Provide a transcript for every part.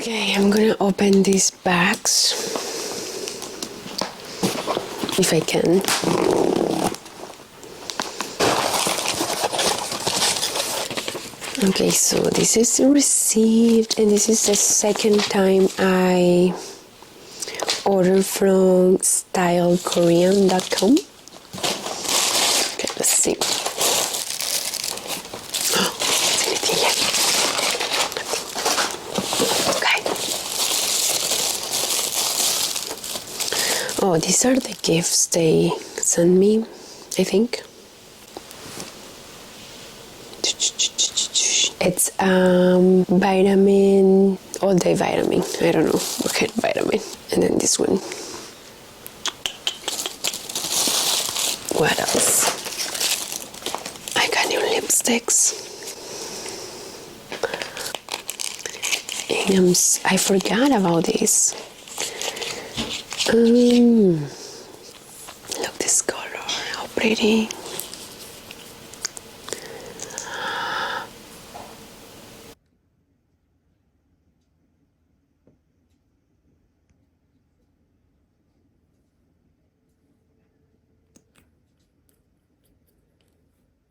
Okay, I'm gonna open these bags if I can. Okay, so this is the receipt, and this is the second time I order from stylekorean.com. Okay, let's see. Oh, it's anything yet. Okay. Oh, these are the gifts they sent me, I think. It's vitamin, all day vitamin. I don't know what kind of vitamin. And then this one. What else? I got new lipsticks. And I forgot about this. Look this color, how pretty.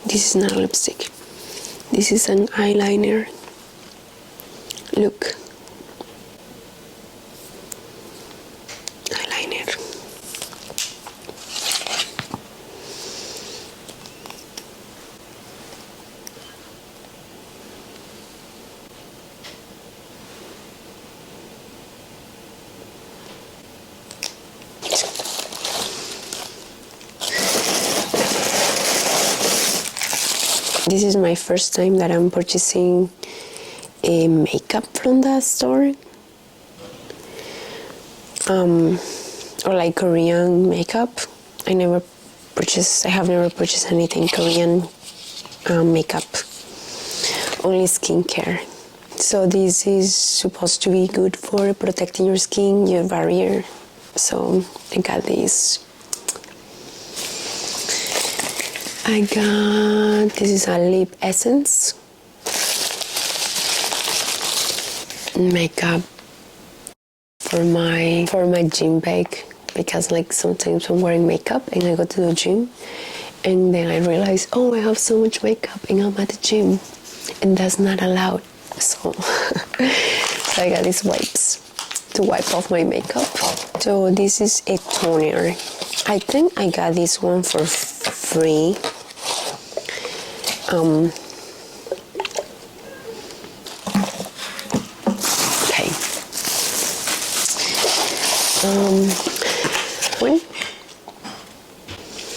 This is not a lipstick. This is an eyeliner. Look. Eyeliner. This is my first time that I'm purchasing a makeup from that store. Or like Korean makeup. I have never purchased anything Korean makeup. Only skincare. So this is supposed to be good for protecting your skin, your barrier. So I got this. This is a lip essence. Makeup for my gym bag, because like sometimes I'm wearing makeup and I go to the gym and then I realize, oh, I have so much makeup and I'm at the gym and that's not allowed. So, so I got these wipes to wipe off my makeup. So this is a toner. I think I got this one for free. Okay.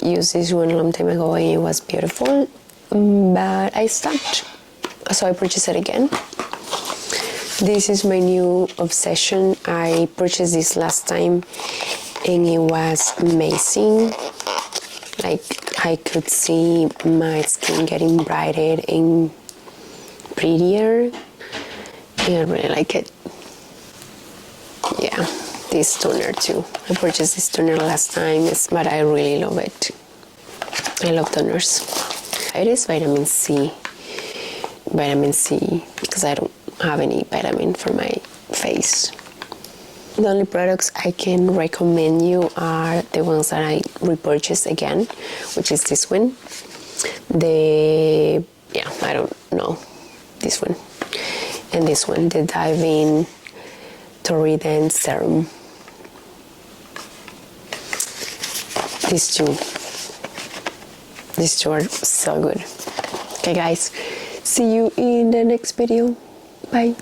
Used this one a long time ago and it was beautiful, but I stopped, so I purchased it again. This is my new obsession. I purchased this last time and it was amazing. Like, I could see my skin getting brighter and prettier, and I really like it. Yeah, this toner too. I purchased this toner last time, but I really love it. I love toners. It is vitamin C. Vitamin C, because I don't have any vitamin for my face. The only products I can recommend you are the ones that I repurchased again, which is this one. I don't know, this one. And this one, the Diving Torrident Serum. These two are so good. Okay guys, see you in the next video. Bye.